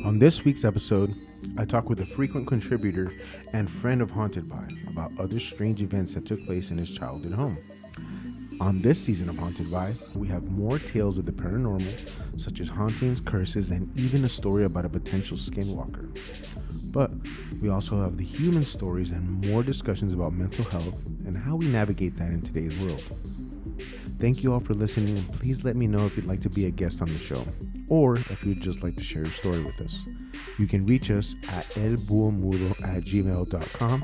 On this week's episode, I talk with a frequent contributor and friend of Haunted By about other strange events that took place in his childhood home. On this season of Haunted By, we have more tales of the paranormal, such as hauntings, curses, and even a story about a potential skinwalker. But we also have the human stories and more discussions about mental health and how we navigate that in today's world. Thank you all for listening, and please let me know if you'd like to be a guest on the show, or if you'd just like to share your story with us. You can reach us at elbuomudo@gmail.com.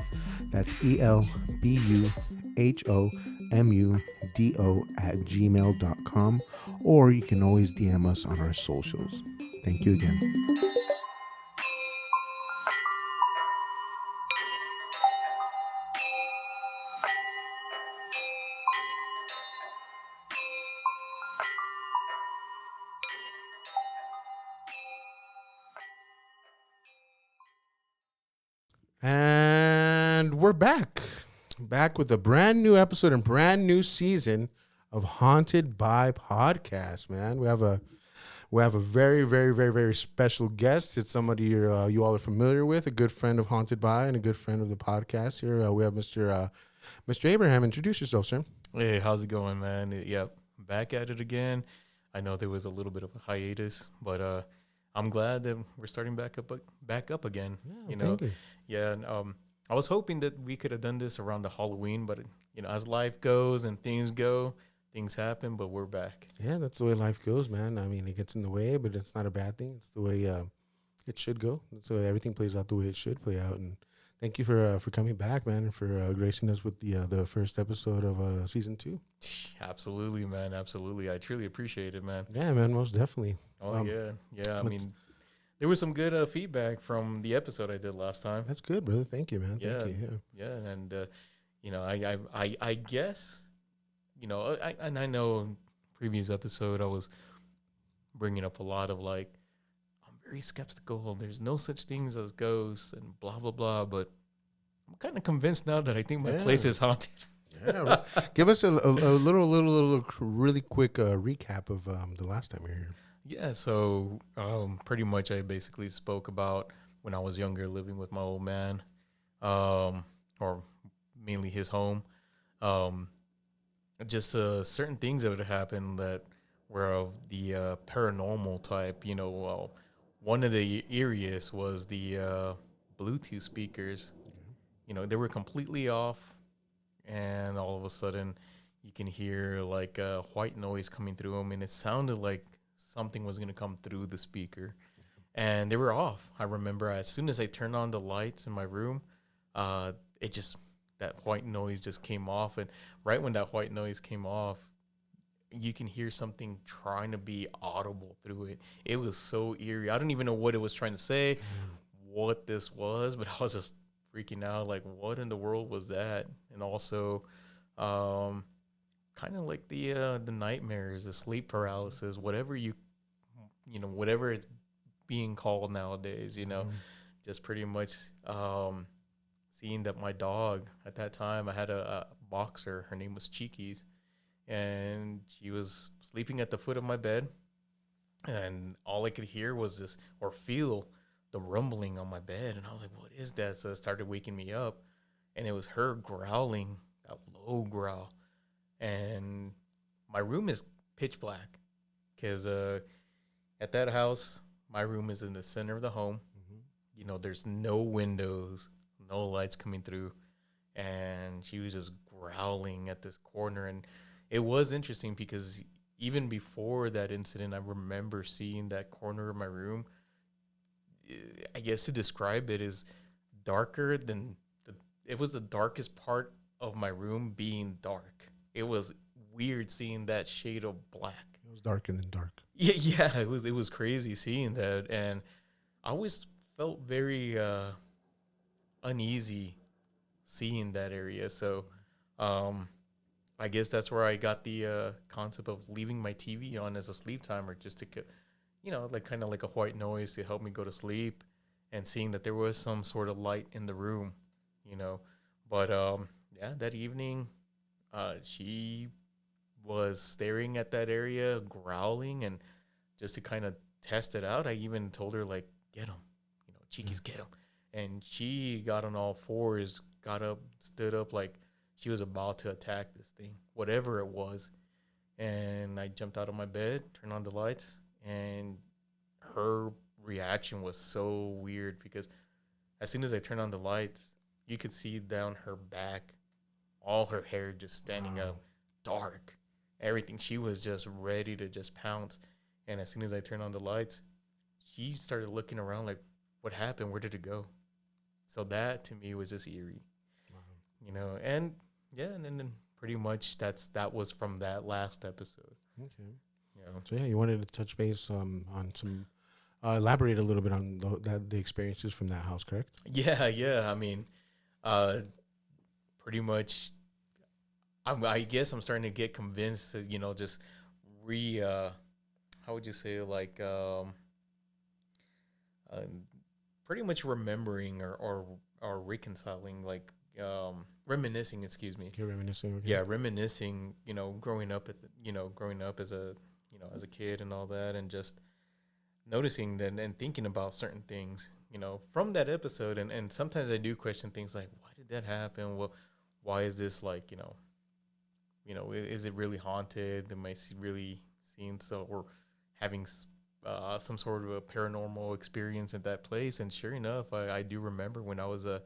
That's elbuhomudo@gmail.com, or you can always DM us on our socials. Thank you again. And we're back with a brand new episode and brand new season of Haunted By Podcast. Man, we have a very, very, very, very special guest. It's somebody you all are familiar with, a good friend of Haunted By and a good friend of the podcast. Here we have Mr. Abraham. Introduce yourself, sir. Hey, how's it going, man? Yep, back at it again. I know there was a little bit of a hiatus, but I'm glad that we're starting back up again. Yeah, thank you. Yeah, and I was hoping that we could have done this around the Halloween, but as life goes and things happen. But we're back. Yeah, that's the way life goes, man. I mean, it gets in the way, but it's not a bad thing. It's the way it should go. It's the way everything plays out the way it should play out. And thank you for coming back, man, and for gracing us with the first episode of season 2. Absolutely, man. Absolutely. I truly appreciate it, man. Yeah, man, most definitely. Oh, yeah. I mean, there was some good feedback from the episode I did last time. That's good, brother. Thank you, man. Yeah, Thank you. yeah. And, I guess, I know previous episode I was bringing up a lot of I'm very skeptical. There's no such things as ghosts and blah, blah, blah. But I'm kind of convinced now that I think my place is haunted. Yeah, give us a little really quick recap of the last time you were here. Yeah, so pretty much I basically spoke about when I was younger living with my old man, or mainly his home. Just certain things that would happen that were of the paranormal type. One of the eeriest was the Bluetooth speakers. They were completely off, and all of a sudden you can hear a white noise coming through them, and it sounded like something was going to come through the speaker, and they were off. I remember as soon as I turned on the lights in my room, that white noise just came off. And right when that white noise came off, you can hear something trying to be audible through it. It was so eerie. I don't even know what it was trying to say, what this was, but I was just freaking out. What in the world was that? And also, kind of like the nightmares, the sleep paralysis, whatever whatever it's being called nowadays, just pretty much seeing that my dog, at that time I had a boxer, her name was Cheekies, and she was sleeping at the foot of my bed, and all I could hear was feel the rumbling on my bed, and I was like, what is that? So it started waking me up, and it was her growling, that low growl. And my room is pitch black because at that house, my room is in the center of the home. Mm-hmm. There's no windows, no lights coming through. And she was just growling at this corner. And it was interesting because even before that incident, I remember seeing that corner of my room. I guess to describe it is darker than it was the darkest part of my room being dark. It was weird seeing that shade of black. It was darker than dark. Yeah, it was crazy seeing that, and I always felt very uneasy seeing that area. So, I guess that's where I got the concept of leaving my TV on as a sleep timer, just to, kind of like a white noise to help me go to sleep. and seeing that there was some sort of light in the room, you know. But yeah, that evening, she was staring at that area, growling, and just to kind of test it out, I even told her like, "Get him, you know, Cheeky's get him," and she got on all fours, got up, stood up like she was about to attack this thing, whatever it was. And I jumped out of my bed, turned on the lights, and her reaction was so weird because as soon as I turned on the lights, you could see down her back, all her hair just standing up, dark, everything. She was just ready to just pounce. And as soon as I turned on the lights, she started looking around like, what happened? Where did it go? So that to me was just eerie, you know. And yeah, and then pretty much that was from that last episode. Okay. You know. So yeah, you wanted to touch base on some, elaborate a little bit on the experiences from that house, correct? Yeah. I mean, pretty much. I guess I'm starting to get convinced to, you know, just how would you say, like, pretty much remembering or reconciling, like, reminiscing, excuse me. You're reminiscing. Okay. Yeah, reminiscing, you know, growing up as a, you know, as a kid and all that, and just noticing that and thinking about certain things, you know, from that episode. And sometimes I do question things like, why did that happen? Well, why is this, like, is it really haunted? Am I really seeing so, or having some sort of a paranormal experience at that place? And sure enough, I do remember when I was a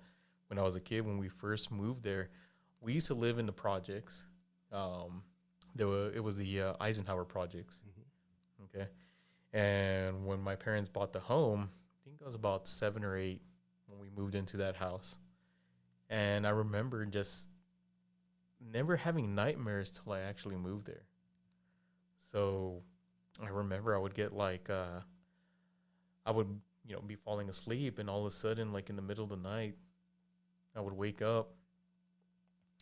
kid, when we first moved there, we used to live in the projects. It was the Eisenhower projects. Okay. And when my parents bought the home, I think I was about 7 or 8 when we moved into that house. And I remember just never having nightmares till I actually moved there. So I remember I would get like, I would, you know, be falling asleep, and all of a sudden, like in the middle of the night, I would wake up,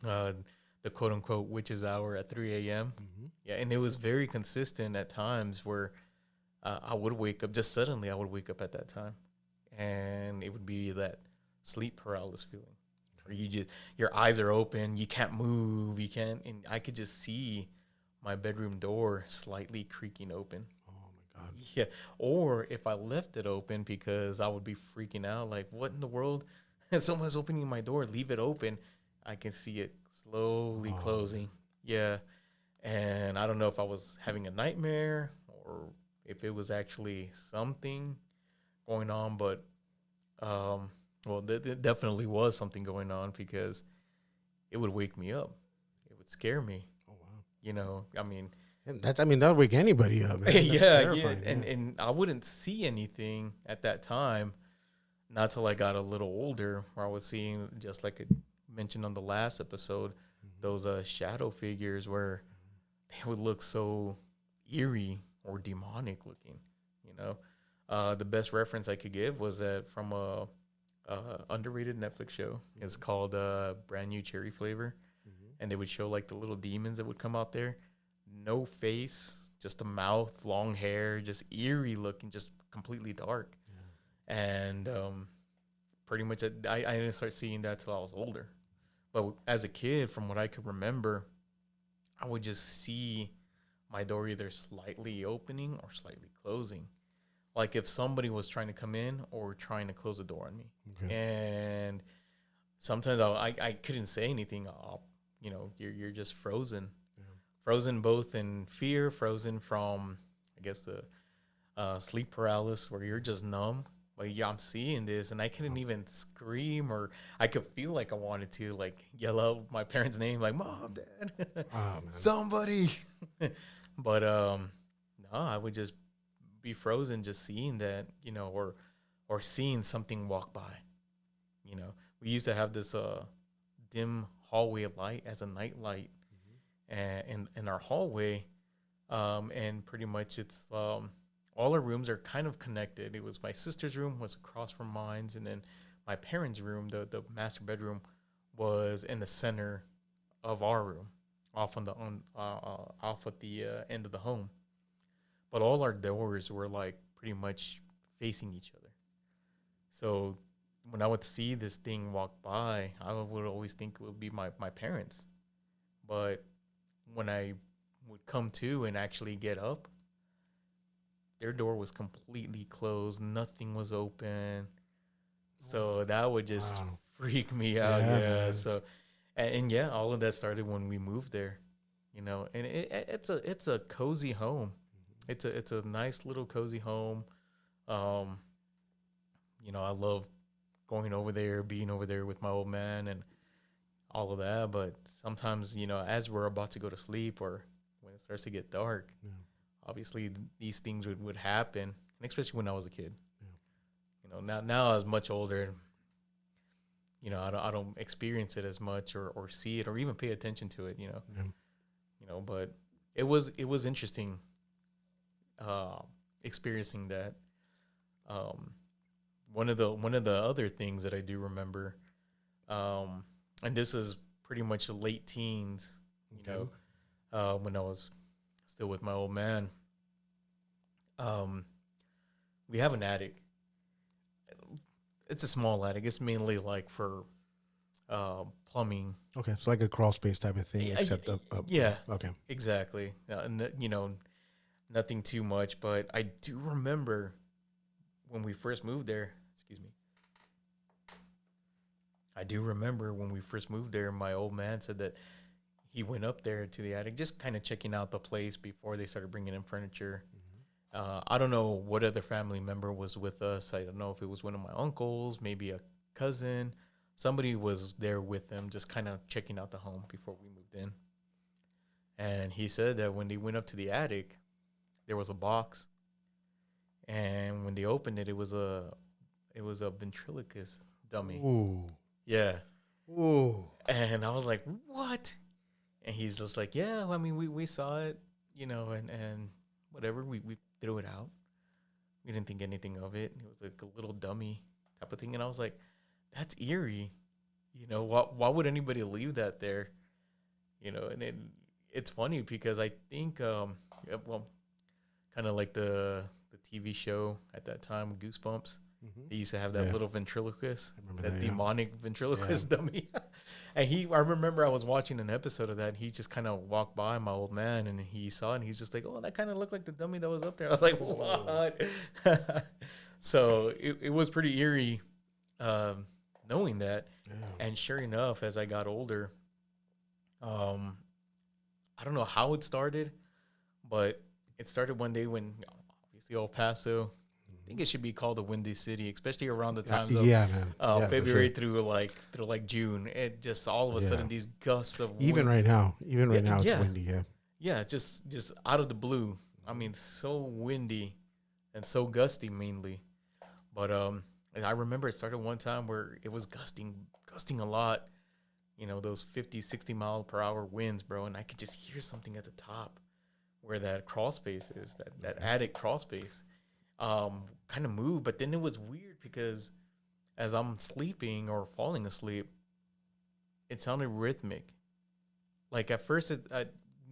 the quote unquote witch's hour at 3 a.m. Yeah. And it was very consistent at times where I would wake up just suddenly. I would wake up at that time, and it would be that sleep paralysis feeling where your eyes are open, you can't move, and I could just see my bedroom door slightly creaking open. Oh my God. Yeah. Or if I left it open, because I would be freaking out, like, what in the world? Someone's opening my door, leave it open. I can see it slowly closing. Yeah. And I don't know if I was having a nightmare or if it was actually something going on, but well, there definitely was something going on, because it would wake me up. It would scare me. Oh wow. You know, I mean, That would wake anybody up, man. yeah. And I wouldn't see anything at that time, not till I got a little older, where I was seeing, just like I mentioned on the last episode, those shadow figures where they would look so eerie or demonic looking, you know. The best reference I could give was that from a underrated Netflix show. It's called Brand New Cherry Flavor. And they would show like the little demons that would come out there. No face, just a mouth, long hair, just eerie looking, just completely dark. And pretty much I didn't start seeing that till I was older. But as a kid, from what I could remember, I would just see my door either slightly opening or slightly closing. Like if somebody was trying to come in or trying to close the door on me. Okay. And sometimes I couldn't say anything. You know, you're just frozen. Frozen both in fear, frozen from, I guess, the sleep paralysis, where you're just numb. Like, yeah, I'm seeing this, and I couldn't even scream, or I could feel like I wanted to, like, yell out my parents' name, like, Mom, Dad, somebody. But, no, I would just be frozen just seeing that, you know, or seeing something walk by. You know, we used to have this dim hallway light as a night light in our hallway, and pretty much it's all our rooms are kind of connected. It was my sister's room was across from mine, and then my parents' room, the master bedroom, was in the center of our room, off at the end of the home. But all our doors were like pretty much facing each other. So when I would see this thing walk by, I would always think it would be my parents. But when I would come to and actually get up, their door was completely closed. Nothing was open. So that would just Wow. freak me out. Yeah, Yeah. man. So, and yeah, all of that started when we moved there, and it's a cozy home. It's a nice little cozy home. Um, I love going over there, being over there with my old man and all of that. But sometimes, as we're about to go to sleep or when it starts to get dark, Yeah. obviously these things would happen, and especially when I was a kid. Yeah. Now I was much older. I don't experience it as much or see it or even pay attention to it. Yeah. But it was interesting, experiencing that. Um, one of the other things that I do remember, and this is pretty much the late teens, Okay. when I was still with my old man. Um, we have an attic. It's a small attic. It's mainly like for plumbing. Okay. It's like a crawl space type of thing, Yeah, except up. yeah, Okay. exactly. Nothing too much, but I do remember when we first moved there. Excuse me. I do remember when we first moved there, my old man said that he went up there to the attic, just kind of checking out the place before they started bringing in furniture. I don't know what other family member was with us. I don't know if it was one of my uncles, maybe a cousin. Somebody was there with them, just kind of checking out the home before we moved in. And he said that when they went up to the attic, there was a box, and when they opened it, it was a ventriloquist dummy. Ooh. Yeah, Ooh. and I was like, "What?" And he's just like, "Yeah, I mean, we saw it, and whatever. We threw it out. We didn't think anything of it. It was like a little dummy type of thing." And I was like, "That's eerie. Why would anybody leave that there? And it's funny because I think, yeah, well, kind of like the TV show at that time, Goosebumps. Mm-hmm. They used to have that Yeah. little ventriloquist, I remember that that, yeah. demonic ventriloquist dummy. And I remember I was watching an episode of that. And he just kind of walked by my old man, and he saw it, and he's just like, "Oh, that kind of looked like the dummy that was up there." I was like, "What?" So it was pretty eerie, knowing that. Yeah. And sure enough, as I got older, I don't know how it started, but it started one day when obviously El Paso. I think it should be called the Windy City, especially around the times of Yeah, man. Yeah, for February sure. through June. It just all of a Yeah. sudden these gusts of Even winds. right now, it's Yeah. windy. Yeah. Yeah, just out of the blue. I mean, so windy and so gusty mainly. But and I remember it started one time where it was gusting a lot. Those 50, 60 mile per hour winds, bro, and I could just hear something at the top where that crawl space is, that attic crawl space. Kind of moved, but then it was weird because as I'm sleeping or falling asleep, it sounded rhythmic. Like at first,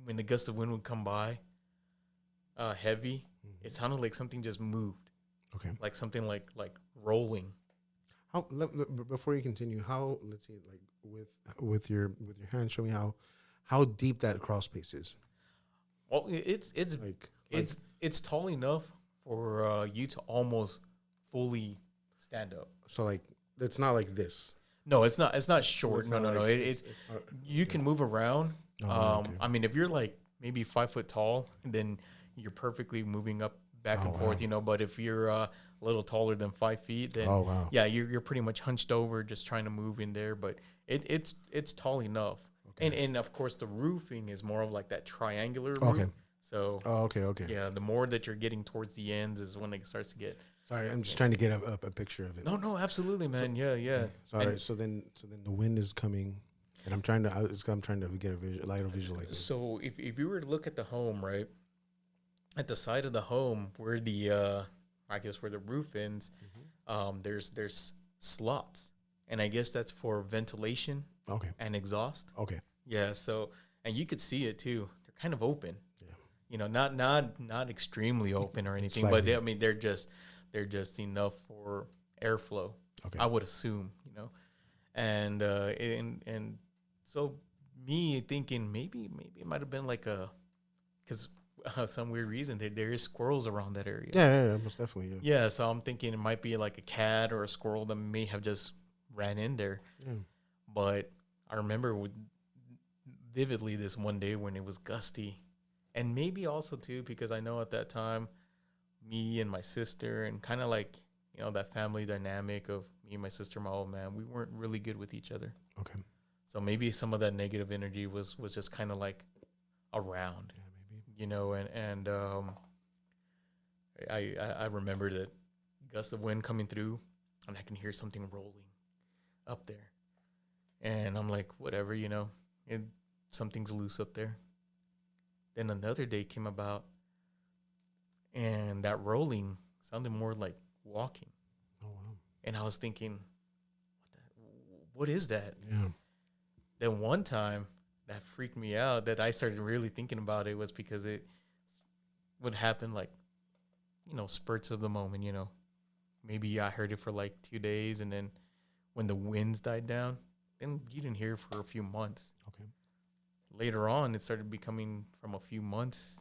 when the gust of wind would come by, heavy, it sounded like something just moved, Okay. like something like rolling. Before you continue, how, let's see, like with your hand, show me how deep that crawl space is. Well, it's Like it's tall enough for you to almost fully stand up. so like it's not like this. No, it's not. It's not short. It's No, not no, no. like- It's you can move around. Okay. I mean, if you're like maybe 5 foot tall, then you're perfectly moving up back and forth. Wow. But if you're a little taller than 5 feet, then Oh wow. yeah, you're pretty much hunched over, just trying to move in there. But it's tall enough. Okay. And of course the roofing is more of like that triangular roof. Okay. So Okay. yeah, the more that you're getting towards the ends is when it starts to get. Sorry, I'm just trying to get a picture of it. No, absolutely, man. Yeah. Sorry. And So then the wind is coming, and I'm trying to get a lighter visual like this. so if you were to look at the home, right, at the side of the home where the I guess where the roof ends, there's slots, and I guess that's for ventilation Okay. and exhaust. Okay. Yeah. So and you could see it too. They're kind of open. Yeah. Not extremely open or anything, Slightly. but I mean they're just enough for airflow. Okay. I would assume, you know, and so me thinking maybe it might have been like a because some weird reason there is squirrels around that area. Yeah, most definitely. Yeah. Yeah, so I'm thinking it might be like a cat or a squirrel that may have just ran in there. Yeah. But I remember vividly this one day when it was gusty, and maybe also too because I know at that time, me and my sister and kind of like that family dynamic of me and my sister, my old man, we weren't really good with each other. Okay. So maybe some of that negative energy was just kind of like around, and I remember that gust of wind coming through, and I can hear something rolling up there, and I'm like, whatever, something's loose up there. Then another day came about, and that rolling sounded more like walking. Oh wow! And I was thinking, what is that? Yeah. Then one time that freaked me out, that I started really thinking about it, was because it would happen like, spurts of the moment, Maybe I heard it for like 2 days, and then when the winds died down, then you didn't hear it for a few months. Okay. Later on, it started becoming from a few months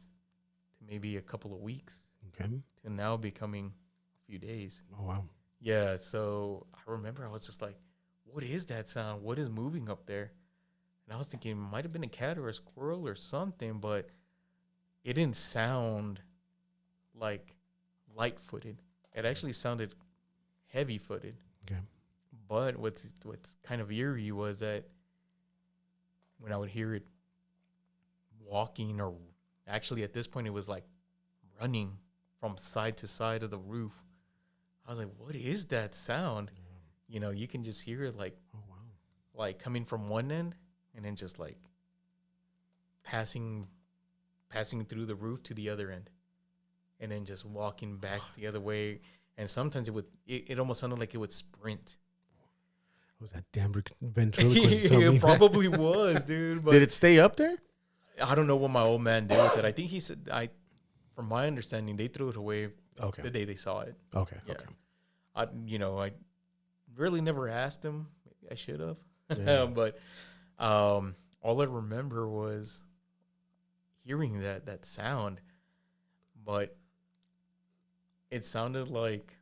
to maybe a couple of weeks. Okay. To now becoming a few days. Oh wow! Yeah, so I remember I was just like, what is that sound? What is moving up there? And I was thinking it might have been a cat or a squirrel or something, but it didn't sound like light-footed. It actually sounded heavy-footed. Okay. But what's kind of eerie was that when I would hear it walking, or actually at this point it was like running from side to side of the roof, I was like, what is that sound? Yeah. You can just hear it like, oh wow, like coming from one end and then just like passing through the roof to the other end, and then just walking back the other way. And sometimes it almost sounded like it would sprint. Was that damn ventriloquist? It probably was, dude. But did it stay up there? I don't know what my old man did with it. I think he said, from my understanding, they threw it away the day they saw it. Okay. Yeah. Okay. I really never asked him. Maybe I should have. Yeah. But all I remember was hearing that sound. But it sounded like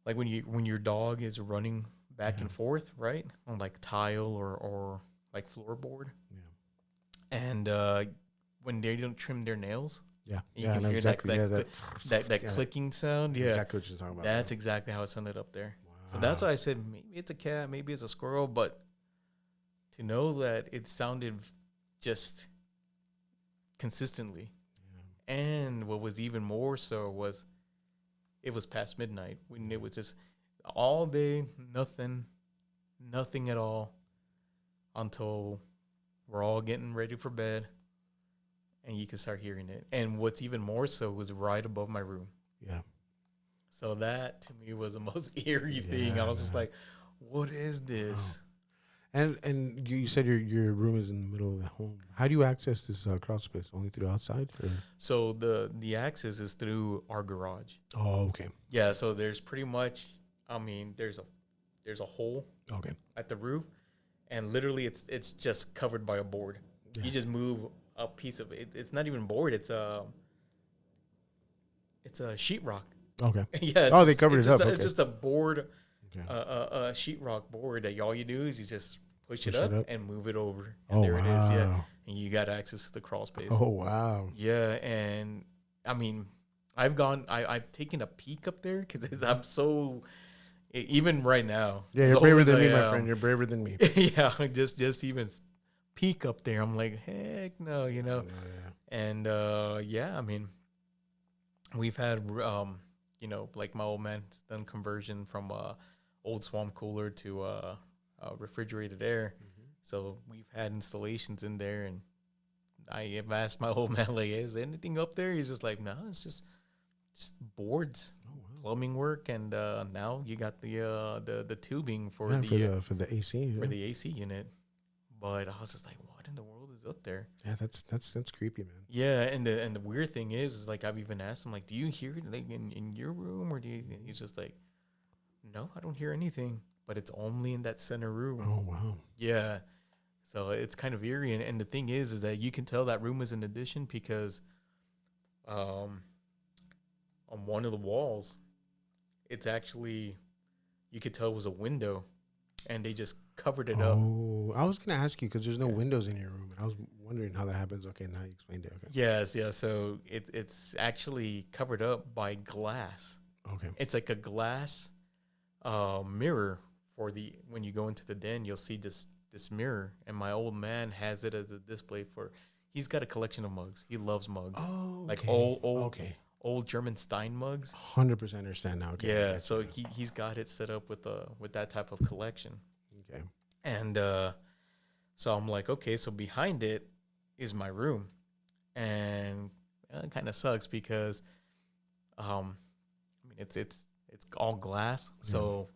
when your dog is running back and forth, right? On like tile or like floorboard. Yeah. And when they don't trim their nails. Yeah. You can hear exactly. that clicking sound. Yeah. Exactly what you're talking about. That's exactly how it sounded up there. Wow. So that's why I said maybe it's a cat, maybe it's a squirrel, but to know that it sounded just consistently. Yeah. And what was even more so was it was past midnight, when it was just all day, nothing at all, until we're all getting ready for bed, and you can start hearing it. And what's even more so was right above my room. Yeah. So that to me was the most eerie thing. I was just like, what is this? Wow. And you said your room is in the middle of the home. How do you access this crawl space? Only through outside? Or? So the access is through our garage. Oh, okay. Yeah, so there's pretty much, there's a hole at the roof, and literally it's just covered by a board. Yeah. You just move a piece of it. It's not even board. It's a sheetrock. Okay. Yeah. They covered it up. It's just a board, a sheetrock board that all you do is you just push it up and move it over. And there it is. Yeah. And you got access to the crawl space. Oh, wow. Yeah. And I've taken a peek up there because I'm so, even right now. Yeah, you're braver than me, my friend. You're braver than me. Yeah. Just even peek up there. I'm like, heck no, Yeah. And, we've had, like my old man's done conversion from old swamp cooler to refrigerated air. Mm-hmm. So we've had installations in there, and I have asked my old man, like, is there anything up there? He's just like, no, it's just boards, plumbing work, and now you got the tubing for the AC for the AC unit. But I was just like, what in the world is up there? Yeah, that's creepy, man. Yeah, and the weird thing is like I've even asked him, like, do you hear it like in your room, or do you He's just like, no, I don't hear anything, but it's only in that center room. Oh, wow. Yeah. So it's kind of eerie. And the thing is that you can tell that room is an addition because on one of the walls, it's actually, you could tell it was a window and they just covered it up. Oh, I was going to ask you because there's no windows in your room. And I was wondering how that happens. Okay, now you explained it. Okay. Yes, yeah. So it's actually covered up by glass. Okay. It's like a glass mirror for when you go into the den, you'll see this mirror, and my old man has it as a display for. He's got a collection of mugs. He loves mugs, like old German Stein mugs. 100% understand now. Okay. Yeah, so he's got it set up with that type of collection. Okay. And so I'm like, okay, so behind it is my room, and it kind of sucks because, I mean, it's all glass, so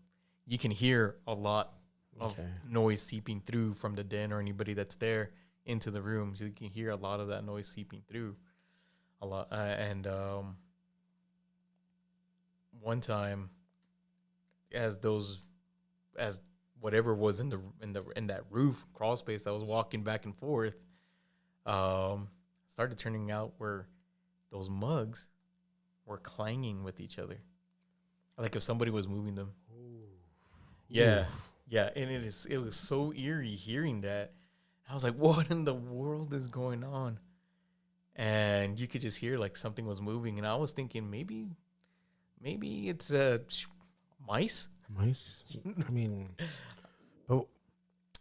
you can hear a lot of noise seeping through from the den or anybody that's there into the room. So you can hear a lot of that noise seeping through a lot. And one time, as whatever was in that roof crawl space, I was walking back and forth, started turning out where those mugs were clanging with each other, like if somebody was moving them. Ooh. Yeah. Ooh. Yeah, and it was so eerie hearing that. I was like, what in the world is going on? And you could just hear like something was moving, and I was thinking maybe it's mice. Mice? I mean, but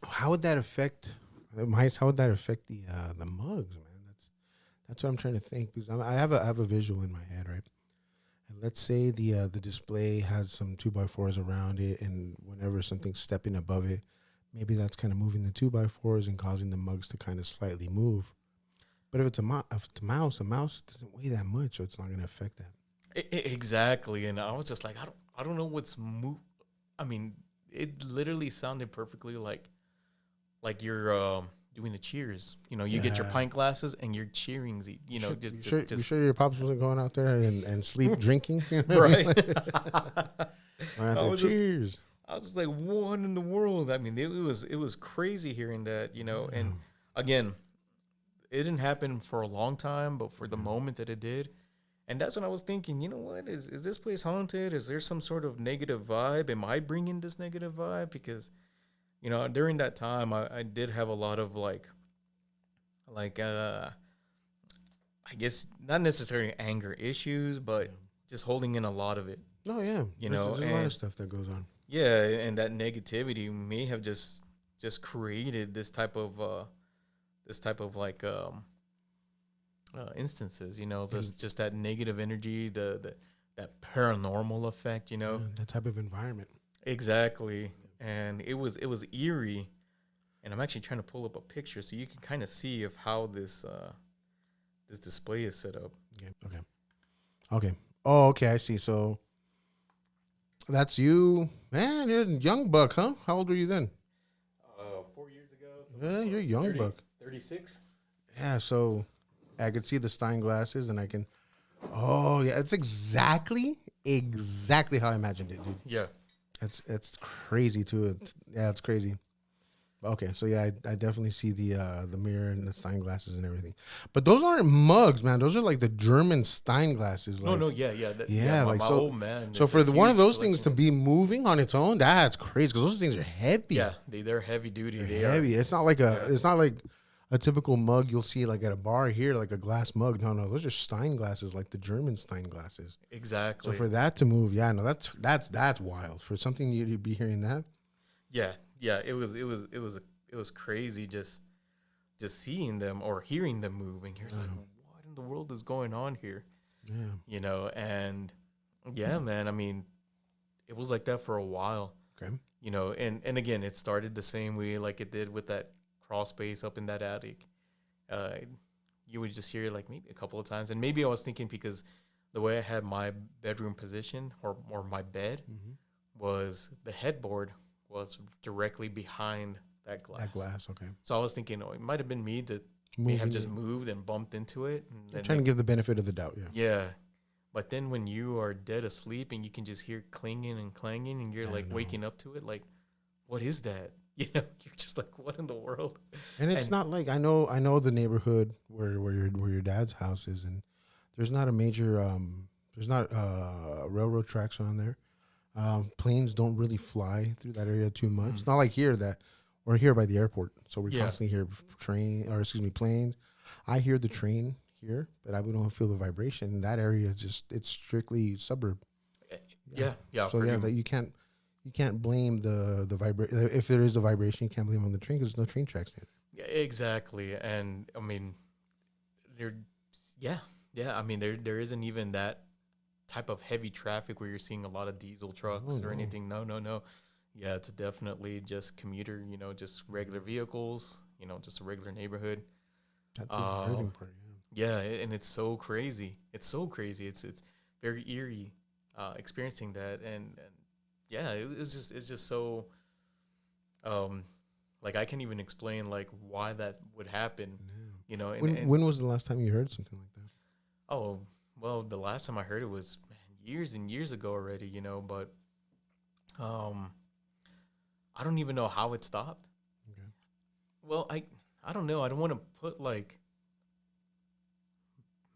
how would that affect mice? How would that affect the mugs, man? That's what I'm trying to think, because I have a visual in my head, right? And let's say the display has some 2x4s around it, and whenever something's stepping above it, maybe that's kind of moving the 2x4s and causing the mugs to kind of slightly move. But if it's a mouse doesn't weigh that much, so it's not going to affect that. Exactly. And I was just like, I don't know what's I mean, it literally sounded perfectly like you're doing the cheers. You know, you get your pint glasses and you're cheering. You know, you sure your pops wasn't going out there and sleep drinking? Right. Cheers. I was just like, what in the world? I mean, it was crazy hearing that, you know. And again, it didn't happen for a long time, but for the moment that it did, and that's when I was thinking, you know what, is this place haunted? Is there some sort of negative vibe? Am I bringing this negative vibe? Because, you know, during that time, I did have a lot of like I guess not necessarily anger issues, but just holding in a lot of it. Oh yeah, there's a lot of stuff that goes on. Yeah, and that negativity may have just created this type of like instances, you know, just that negative energy, that paranormal effect, you know, that type of environment. Exactly. And it was eerie, and I'm actually trying to pull up a picture so you can kind of see of how this display is set up. Okay. Oh, okay. I see. So that's you, man. You're a young buck, huh? How old were you then? 4 years ago. Yeah, you're a young buck. 36. Yeah. So I could see the Stein glasses, and I can. Oh yeah, it's exactly how I imagined it, dude. Yeah. It's crazy too. It's crazy. Okay, so yeah, I definitely see the mirror and the Stein glasses and everything, but those aren't mugs, man. Those are like the German Stein glasses. Like, my old man. So for one of those things to be moving on its own, that's crazy because those things are heavy. Yeah, they're heavy duty. They're heavy. It's not like a typical mug you'll see like at a bar here, like a glass mug. No, those are Stein glasses, like the German Stein glasses. Exactly. So for that to move, that's wild. For something you'd be hearing that. Yeah, it was crazy just seeing them or hearing them moving. You're like, what in the world is going on here? Yeah. You know, and yeah, man, I mean, it was like that for a while. Okay. You know, and again, it started the same way like it did with that crawl space up in that attic. You would just hear it like maybe a couple of times, and maybe I was thinking because the way I had my bedroom position or my bed was the headboard was directly behind that glass. That glass, okay. So I was thinking, it might have been me that may have just moved and bumped into it. And trying to give the benefit of the doubt, yeah. Yeah. But then when you are dead asleep and you can just hear clinging and clanging and you're I like know. waking up to it, like, what is that? You know, you're just like, what in the world? And it's And not like I know the neighborhood where your dad's house is, and there's not a major there's not railroad tracks on there. Planes don't really fly through that area too much. mm, It's not like here that we're here by the airport, so we yeah, constantly hear planes. I hear the train here, but I don't feel the vibration. That area is just it's strictly suburb. eh, Yeah. yeah, So pretty yeah, that you can't blame the vibration. If there is a vibration, you can't blame it on the train because there's no train tracks in it. yeah, exactly. And I mean, there, yeah, yeah. I mean, there isn't even that type of heavy traffic where you're seeing a lot of diesel No, trucks or no. anything. No, no, no. Yeah, it's definitely just commuter. You know, just regular vehicles. You know, just a regular neighborhood. That's the unnerving Um, part. yeah, and it's so crazy. It's so crazy. It's very eerie, experiencing that, and yeah, it's just so um, like I can't even explain like why that would happen. Yeah. You know, and When was the last time you heard something like that? oh well, the last time I heard it was man, years and years ago already. You know, but um, I don't even know how it stopped. Okay. Well, I don't know. I don't want to put like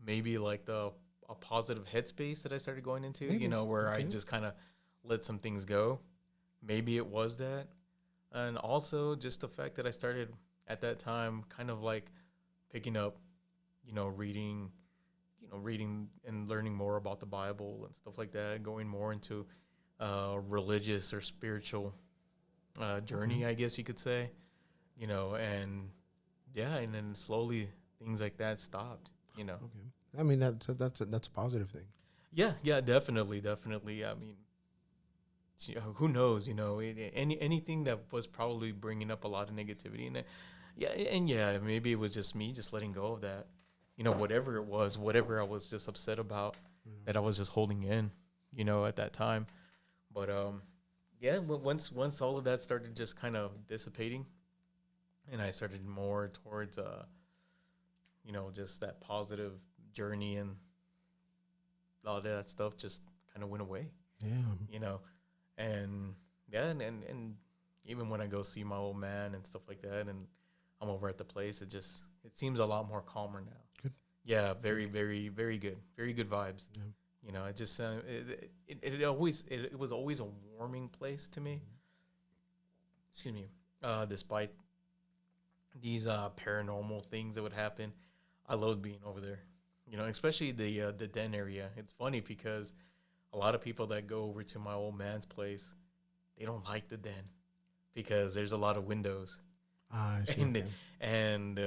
maybe like the a positive headspace that I started going into, you Maybe. know, where I Okay. just kind of let some things go. Maybe it was that. And also just the fact that I started at that time kind of like picking up, reading, reading and learning more about the Bible and stuff like that, going more into religious or spiritual Okay. journey, I guess you could say, and yeah, and then slowly things like that stopped, you know. Okay. I mean that's a positive thing. Yeah, yeah, definitely, definitely. I mean, who knows? Anything that was probably bringing up a lot of negativity in it. Yeah, and yeah, maybe it was just me just letting go of that. Whatever it was, whatever I was just upset about, that I was just holding in. At that time. But yeah, once all of that started just kind of dissipating, and I started more towards just that positive journey and all that stuff just kind of went away. Yeah. You know, and yeah, and even when I go see my old man and stuff like that, and I'm over at the place, it seems a lot more calmer now. Good. Yeah, Good. very, very, very good vibes. Yeah. It just it was always a warming place to me. Excuse me. Despite these paranormal things that would happen, I loved being over there. Especially the den area. It's funny because a lot of people that go over to my old man's place, they don't like the den because there's a lot of windows, Ah, I see. and Okay. and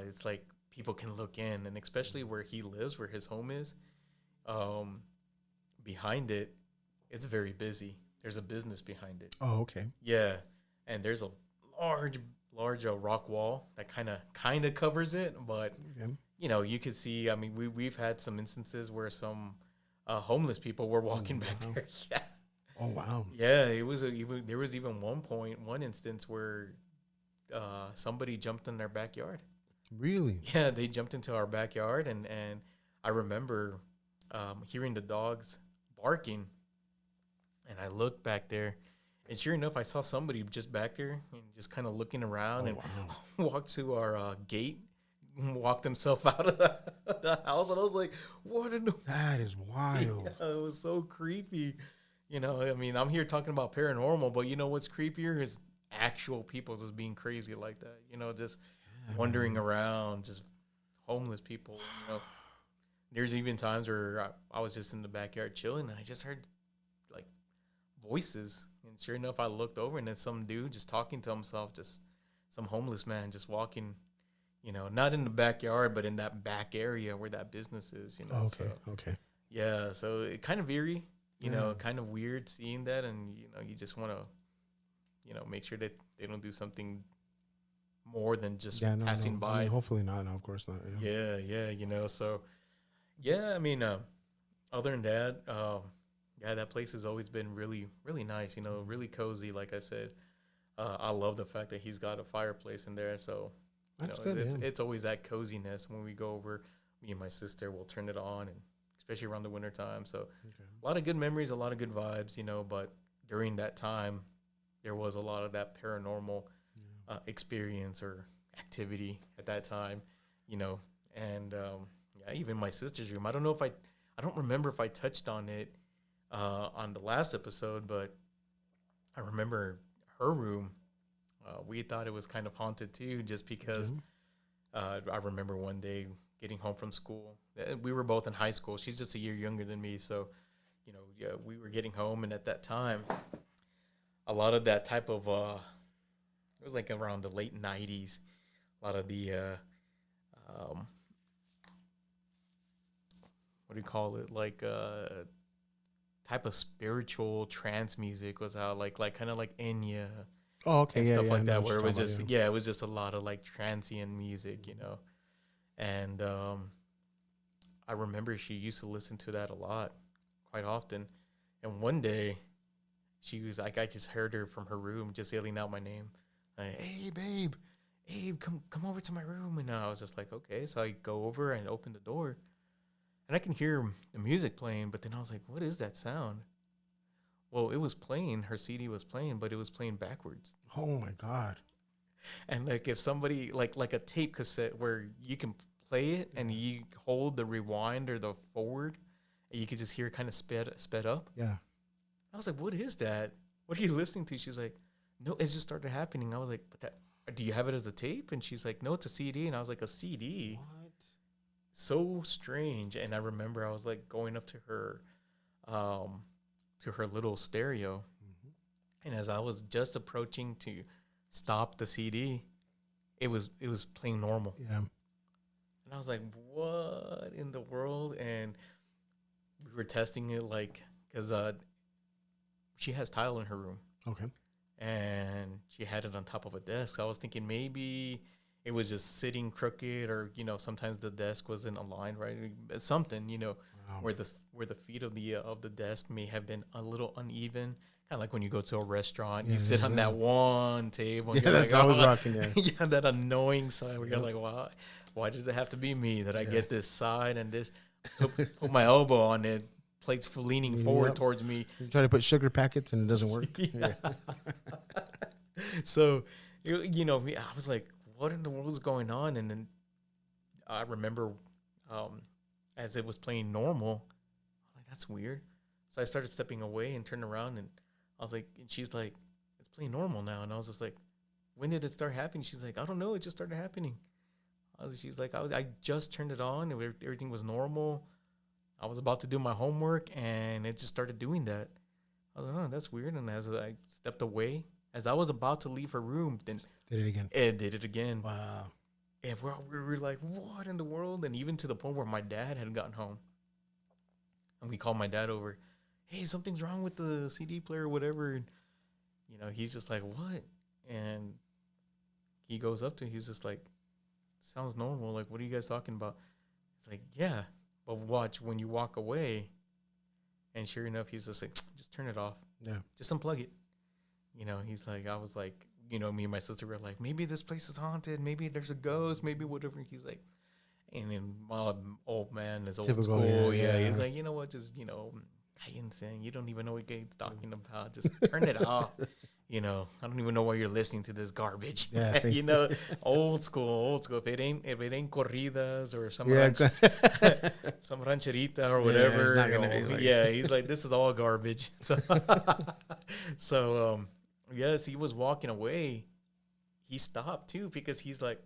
it's like people can look in, and especially where he lives, where his home is, um, behind it, it's very busy. There's a business behind it. Oh, okay. Yeah, and there's a large, large rock wall that kind of covers it, but Okay. you could see. I mean, we've had some instances where some homeless people were Oh walking back wow. there. Yeah, Oh wow. yeah. There was even one instance where somebody jumped in their backyard. Really? Yeah, they jumped into our backyard, and I remember hearing the dogs barking, and I looked back there, and sure enough, I saw somebody just back there and just kind of looking around, Oh and wow. walked to our gate, walked himself out of the house, and I was like, "What in the?" That is wild. Yeah, it was so creepy. I mean, I'm here talking about paranormal, but you know what's creepier is actual people just being crazy like that. Just Yeah, wandering man. around, just homeless people. There's even times where I was just in the backyard chilling, and I just heard like voices. And sure enough, I looked over, and there's some dude just talking to himself, just some homeless man just walking. Not in the backyard, but in that back area where that business is. So Okay. Okay. yeah, so it kind of eerie. Yeah. Kind of weird seeing that, and you just want to make sure that they don't do something more than just Yeah. No. passing No. I mean, by. hopefully not. No, of course not. Yeah. Yeah, yeah, so yeah, I mean, other than that, yeah, that place has always been really, really nice. Really cozy. Like I said, I love the fact that he's got a fireplace in there. So, That's good. it's Yeah. it's always that coziness when we go over. Me and my sister will turn it on and especially around the winter time. So a lot of good memories, a lot of good vibes, you know, but during that time, there was a lot of that paranormal experience or activity at that time, you know, and yeah, even my sister's room. I don't remember if I touched on it on the last episode, but I remember her room. We thought it was kind of haunted too, just because I remember one day getting home from school. We were both in high school. She's just a year younger than me, so you know, yeah, we were getting home, and at that time, a lot of that type of it was like around the late '90s. A lot of the what do you call it? Like type of spiritual trance music was out, like kind of like Enya. Oh, okay, And stuff like that, where it was about, just it was just a lot of like transient music, you know. And I remember she used to listen to that a lot, quite often. And one day, she was like, I just heard her from her room just yelling out my name, like, "Hey, babe, come over to my room." And I was just like, okay. So I go over and open the door, and I can hear the music playing. But then I was like, what is that sound? Well, it was playing. Her CD was playing, but it was playing backwards. Oh my God! And like if somebody like a tape cassette where you can play it and you hold the rewind or the forward, and you could just hear it kind of sped up. Yeah. I was like, what is that? What are you listening to? She's like, no, it just started happening. I was like, but that, do you have it as a tape? And she's like, no, it's a CD. And I was like, a CD? What? So strange. And I remember I was like going up to her little stereo. And as I was just approaching to stop the CD, it was playing normal. Yeah. And I was like, what in the world? And we were testing it, like, because she has tile in her room. Okay. And she had it on top of a desk. So I was thinking maybe it was just sitting crooked, or, you know, sometimes the desk wasn't aligned right. Something, you know, where the feet of the desk may have been a little uneven. Kind of like when you go to a restaurant, you sit on that one table. And you're that's like, always rocking. Yeah. Yeah, that annoying side where you're like, wow, why does it have to be me that I get this side and this? Put my elbow on it. Plates leaning forward towards me. You try to put sugar packets and it doesn't work. Yeah. So, you know, I was like, what in the world is going on? And then I remember as it was playing normal, I was like, that's weird. So I started stepping away and turned around, and I was like, and she's like, it's playing normal now. And I was just like, when did it start happening? She's like, I don't know. It just started happening. She's like, I just turned it on and everything was normal. I was about to do my homework, and it just started doing that. I was like, oh, that's weird. And as I stepped away, as I was about to leave her room, then did it again. It did it again. Wow. And we were like, what in the world? And even to the point where my dad had gotten home. And we called my dad over. Hey, something's wrong with the CD player or whatever. And, you know, he's just like, what? And he goes up to he's just like, sounds normal. Like, what are you guys talking about? It's like, yeah. But watch when you walk away, and sure enough, he's just like, just turn it off. Yeah. Just unplug it. You know, he's like, I was like, you know, me and my sister were like, maybe this place is haunted. Maybe there's a ghost. Maybe whatever. He's like, and then my old man is old Typical, school. yeah. He's like, you know what? Just, you know, saying you don't even know what he's talking about. Just turn it off. You know, I don't even know why you're listening to this garbage. Yeah, you know, old school. If it ain't corridas or some some rancherita or whatever, he's like, this is all garbage. So, yes, he was walking away. He stopped too because he's like,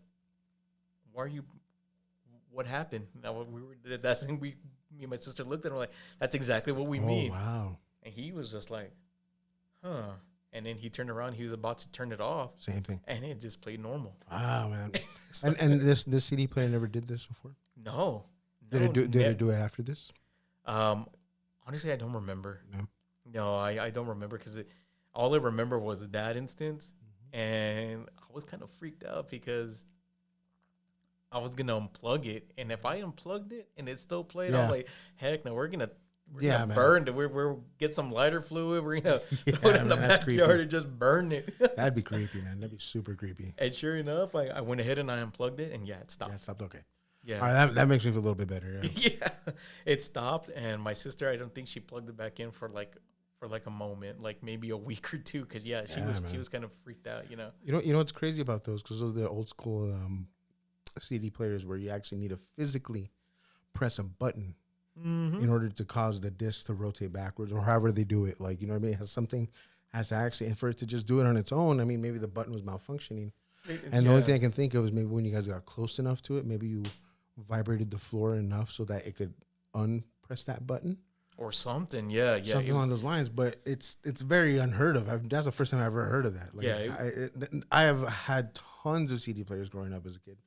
why are you? What happened? Now me and my sister looked at him like, that's exactly what we mean. Wow. And he was just like, huh. And then he turned around. He was about to turn it off. Same thing. And it just played normal. Wow, man. So and this CD player never did this before? No. Did it do it after this? Honestly, I don't remember. No, I don't remember because all I remember was that instance. Mm-hmm. And I was kind of freaked out because I was going to unplug it. And if I unplugged it and it still played, I was like, heck no, we're going to burn it. We're get some lighter fluid. We're gonna throw it in the backyard and just burn it. That'd be creepy, man. That'd be super creepy. And sure enough, I went ahead and I unplugged it, and it stopped. Yeah, it stopped. Okay. Yeah. All right, that makes me feel a little bit better. Yeah. Yeah, it stopped, and my sister, I don't think she plugged it back in for like a moment, like maybe a week or two, because yeah, she Yeah, was man. she was kind of freaked out, you know. You know what's crazy about those? Because those are the old school CD players where you actually need to physically press a button in order to cause the disc to rotate backwards, or however they do it. Like, you know what I mean? It has something has to actually, and for it to just do it on its own, I mean, maybe the button was malfunctioning. And the only thing I can think of is maybe when you guys got close enough to it, maybe you vibrated the floor enough so that it could unpress that button. Or something, yeah, Something along those lines, but it's very unheard of. That's the first time I've ever heard of that. Like, Yeah, I have had tons of CD players growing up as a kid,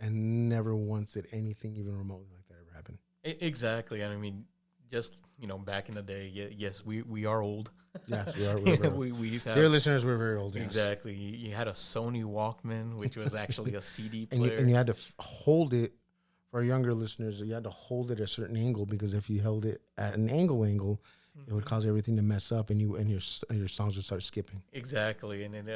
and never once did anything even remotely like that ever happen. Exactly. And I mean, just back in the day, yes, we are old. Yes, we are. we used to have Dear listeners, we're very old. Yes. exactly. You had a Sony Walkman, which was actually a CD and player. you had to hold it. For our younger listeners, you had to hold it at a certain angle, because if you held it at an angle, it would cause everything to mess up, and your songs would start skipping. Exactly, and then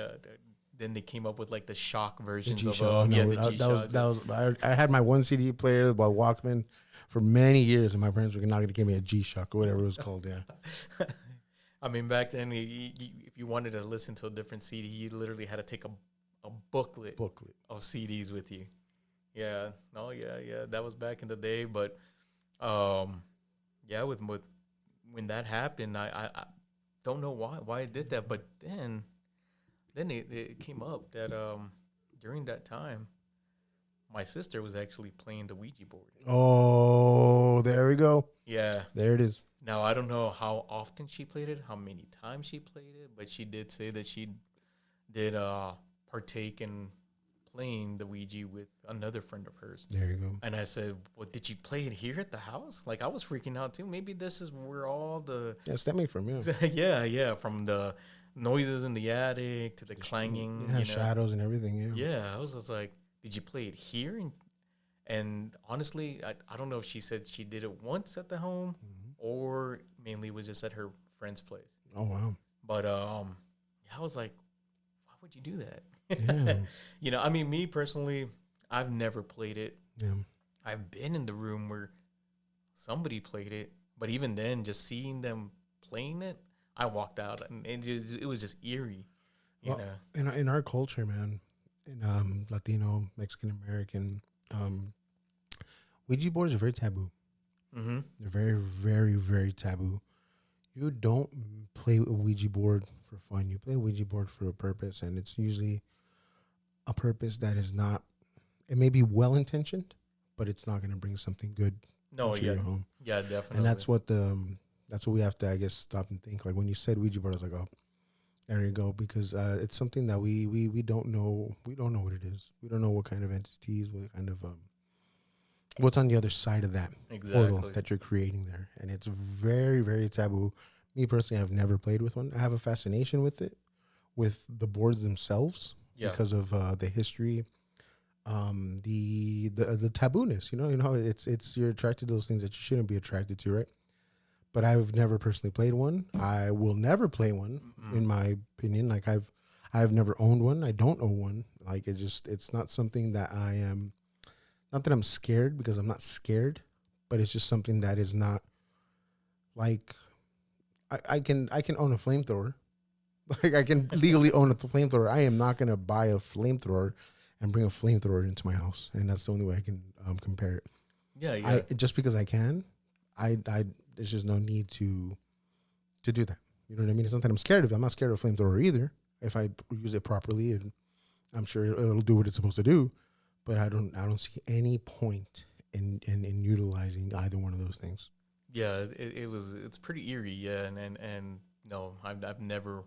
they came up with like the shock versions of the G-Shock. I had my one CD player by Walkman for many years, and my parents were not going to give me a G-Shock or whatever it was called. Yeah. I mean, back then, if you wanted to listen to a different CD, you literally had to take a booklet of CDs with you. Yeah, no, yeah, that was back in the day, but yeah, with when that happened, I don't know why it did that, but then it came up that during that time, my sister was actually playing the Ouija board. Oh, there we go. Yeah, there it is. Now I don't know how often she played it, how many times she played it, but she did say that she did partake in playing the Ouija with another friend of hers. There you go. And I said, well, did you play it here at the house? Like, I was freaking out too. Maybe this is where all the... Yeah, stemming from, yeah. yeah, from the noises in the attic to the clanging. Yeah, shadows and everything, yeah. Yeah, I was just like, did you play it here? And honestly, I don't know if she said she did it once at the home or mainly was just at her friend's place. Oh, wow. But I was like, why would you do that? Yeah. I mean, me personally, I've never played it. Yeah. I've been in the room where somebody played it, but even then, just seeing them playing it, I walked out, and it was just eerie. You know, in our culture, man, in Latino, Mexican American, Ouija boards are very taboo. Mm-hmm. They're very, very, very taboo. You don't play a Ouija board for fun. You play a Ouija board for a purpose, and it's usually a purpose that is not, it may be well-intentioned, but it's not going to bring something good to your home. Yeah, definitely. And that's what we have to, I guess, stop and think. Like when you said Ouija board, I was like, oh, there you go. Because it's something that we don't know. We don't know what it is. We don't know what kind of entities, what kind of, what's on the other side of that portal that you're creating there. And it's very, very taboo. Me personally, I've never played with one. I have a fascination with it, with the boards themselves. Yeah. Because of the history, the tabooness, you know, it's you're attracted to those things that you shouldn't be attracted to, right? But I've never personally played one. I will never play one, in my opinion. Like I've never owned one. I don't own one. Like it's not something that I am. Not that I'm scared, because I'm not scared, but it's just something that is not like I can own a flamethrower. Like I can legally own a flamethrower. I am not going to buy a flamethrower and bring a flamethrower into my house, and that's the only way I can compare it. Yeah. Just because I can, there's just no need to do that. You know what I mean? It's not that I'm scared of it. I'm not scared of a flamethrower either. If I use it properly, and I'm sure it'll do what it's supposed to do. But I don't see any point in utilizing either one of those things. Yeah, it's pretty eerie. Yeah, and no, I've never.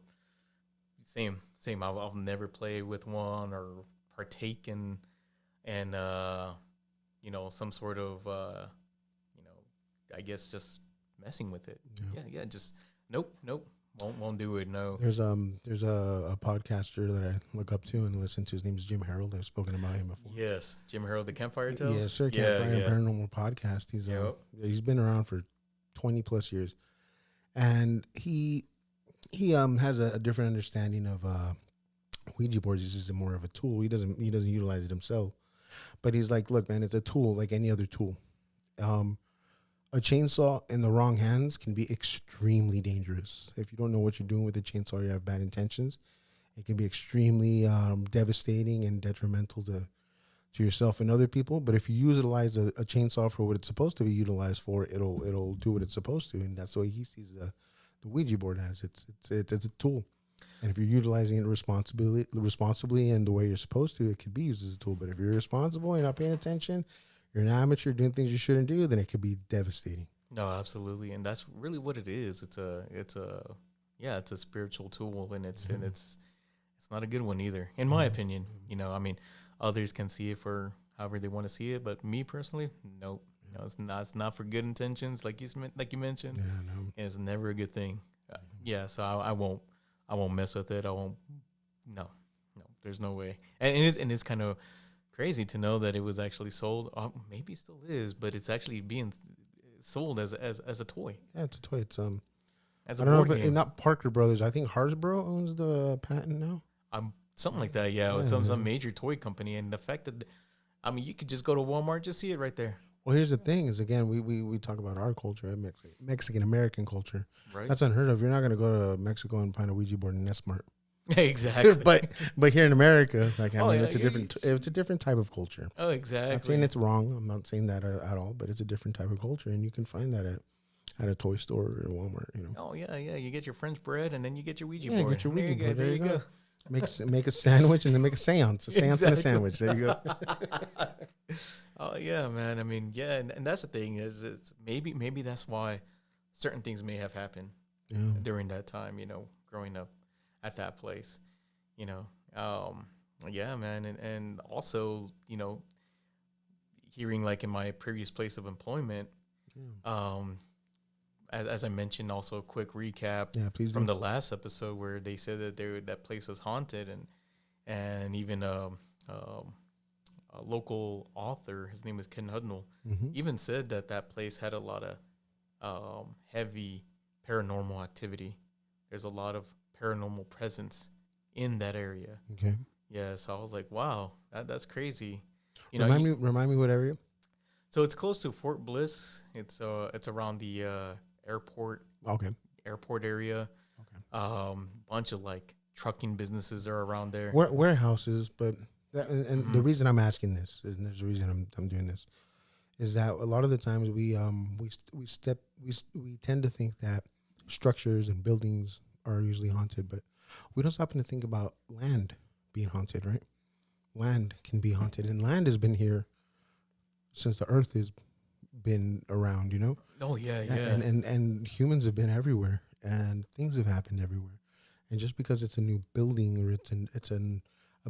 Same. I'll never play with one or partake in, some sort of, I guess just messing with it. Yeah. Just nope. Won't do it. No. There's a podcaster that I look up to and listen to. His name is Jim Harold. I've spoken about him before. Yes, Jim Harold, the Campfire Tales. Yes, sir. Campfire Paranormal Podcast. He's been around for 20 plus years, and he has a different understanding of Ouija boards. It's just more of a tool. He doesn't utilize it himself, But he's like, look, man, it's a tool like any other tool. Um, a chainsaw in the wrong hands can be extremely dangerous. If you don't know what you're doing with a chainsaw, you have bad intentions. It can be extremely devastating and detrimental to yourself and other people. But if you utilize a chainsaw for what it's supposed to be utilized for, it'll do what it's supposed to, and that's the way he sees the Ouija board as. It's a tool, and if you're utilizing it responsibly and the way you're supposed to, it could be used as a tool. But if you're irresponsible, you're not paying attention, you're an amateur doing things you shouldn't do, then it could be devastating. No, absolutely, and that's really what it is. It's a spiritual tool, and it's not a good one either, in my opinion. I mean, others can see it for however they want to see it, but me personally, nope. No, it's not. It's not for good intentions, like you mentioned. Yeah, no. And it's never a good thing. Yeah, so I won't mess with it. I won't. No, there's no way. And it's kind of crazy to know that it was actually sold. Maybe it still is, but it's actually being sold as a toy. Yeah, it's a toy. It's as a I don't know, board but game. not Parker Brothers. I think Hasbro owns the patent now. Something like that. Yeah, with some major toy company, and the fact that you could just go to Walmart, just see it right there. Well, here's the thing: is again, we talk about our culture, Mexican American culture. Right. That's unheard of. You're not going to go to Mexico and find a Ouija board in Nesmart. Exactly. but here in America, like it's a different type of culture. Oh, exactly. I'm not saying it's wrong. I'm not saying that at all. But it's a different type of culture, and you can find that at a toy store or Walmart. Oh yeah. You get your French bread, and then you get your Ouija Yeah, board. get your Ouija board. There you go. Make a sandwich and then make a seance. A seance and a sandwich. There you go. Oh yeah, man. I mean, yeah, and that's the thing is, it's maybe that's why certain things may have happened during that time. Growing up at that place. Yeah, man, and also hearing like in my previous place of employment, as I mentioned, also a quick recap from the last episode where they said that that place was haunted, and even a local author, his name is Ken Hudnall, even said that place had a lot of heavy paranormal activity. There's a lot of paranormal presence in that area. Okay. Yeah, so I was like, wow, that's crazy. Remind me what area? So it's close to Fort Bliss. It's around the airport. Okay. Airport area. Okay. Bunch of like trucking businesses are around there. Warehouses, but the reason I'm asking this, and there's a reason I'm doing this, is that a lot of the times we tend to think that structures and buildings are usually haunted, but we don't stop to think about land being haunted, right? Land can be haunted, and land has been here since the earth has been around, Oh yeah. And humans have been everywhere, and things have happened everywhere. And just because it's a new building or it's a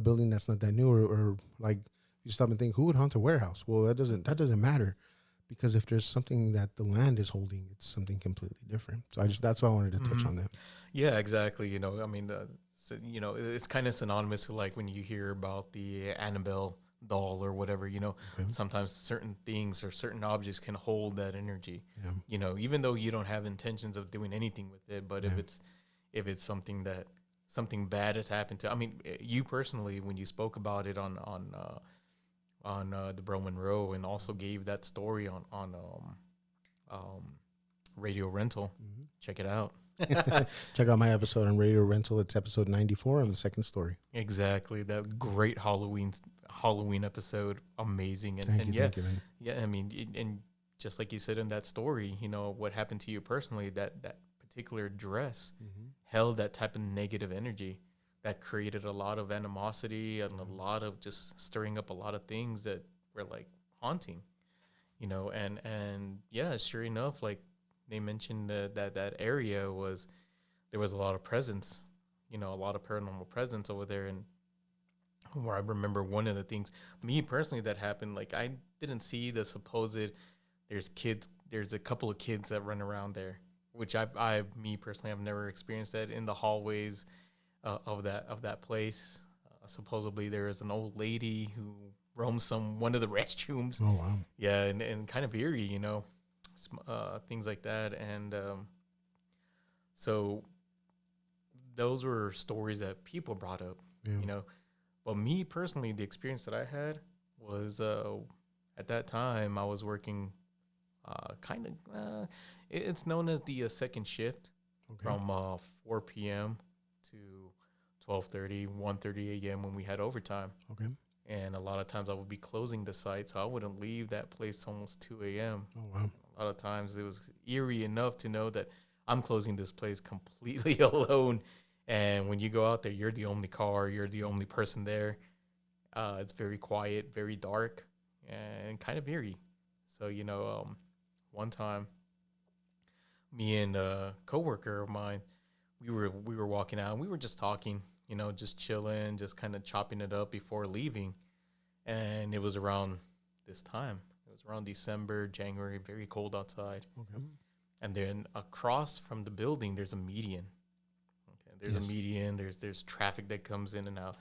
building that's not that new, or like you stop and think, who would haunt a warehouse? Well, that doesn't matter, because if there's something that the land is holding, it's something completely different. So that's why I wanted to touch on that. Yeah, exactly. It's kind of synonymous to like when you hear about the Annabelle doll or whatever, sometimes certain things or certain objects can hold that energy, even though you don't have intentions of doing anything with it. But if it's something bad has happened to, you personally, when you spoke about it on the Bro Monroe, and also gave that story on Radio Rental, check it out. Check out my episode on Radio Rental. It's episode 94 on the second story. Exactly. That great Halloween episode. Amazing. Thank you, man. Yeah, and just like you said in that story, what happened to you personally, that particular dress held that type of negative energy that created a lot of animosity and a lot of just stirring up a lot of things that were like haunting, and yeah, sure enough, like they mentioned that area there was a lot of presence, a lot of paranormal presence over there. And where I remember one of the things, me personally, that happened, like I didn't see the supposed, there's a couple of kids that run around there, which me personally, I've never experienced that in the hallways of that place. Supposedly there is an old lady who roams one of the restrooms. Oh wow. Yeah, and kind of eerie, things like that. And so those were stories that people brought up, but me personally, the experience that I had was at that time I was working kind of it's known as the second shift Okay. from 4 p.m. to 12:30, 1:30 a.m. when we had overtime. Okay. And a lot of times I would be closing the site, so I wouldn't leave that place almost 2 a.m. Oh wow. A lot of times it was eerie enough to know that I'm closing this place completely alone. And when you go out there, you're the only car, you're the only person there. It's very quiet, very dark, and kind of eerie. So, one time, me and a coworker of mine, we were walking out and we were just talking, just chilling, just kind of chopping it up before leaving. And it was around this time. It was around December, January, very cold outside. Okay. And then across from the building, there's a median. Okay, there's Yes. a median. There's traffic that comes in and out.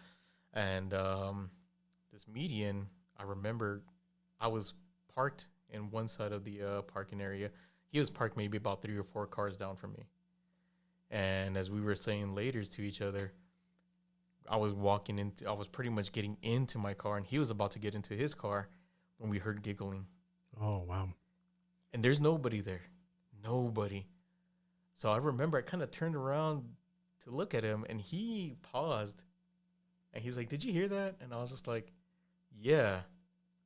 And this median, I remember, I was parked in one side of the parking area. He was parked maybe about 3 or 4 cars down from me. And as we were saying later to each other, I was pretty much getting into my car, and he was about to get into his car when we heard giggling. Oh wow. And there's nobody there. Nobody. So I remember I kind of turned around to look at him, and he paused. And he's like, "Did you hear that?" And I was just like, "Yeah,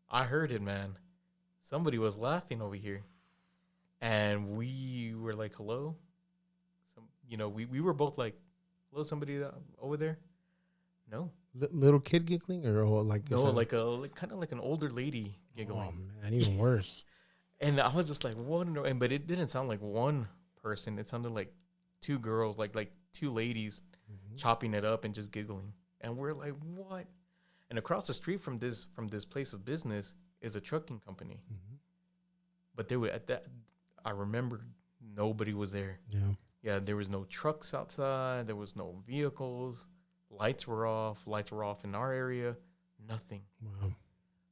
I heard it, man. Somebody was laughing over here." And we were like, "Hello?" We were both like, "Hello, somebody over there?" No. Little kid giggling or like No, like kind of like an older lady giggling. Oh man, even worse. And I was just like, "What?" But it didn't sound like one person. It sounded like 2 girls, like 2 ladies chopping it up and just giggling. And we're like, "What?" And across the street from this place of business is a trucking company. Mm-hmm. But they were at that. I remember nobody was there. Yeah. Yeah, there was no trucks outside. There was no vehicles. Lights were off. Lights were off in our area. Nothing. Wow.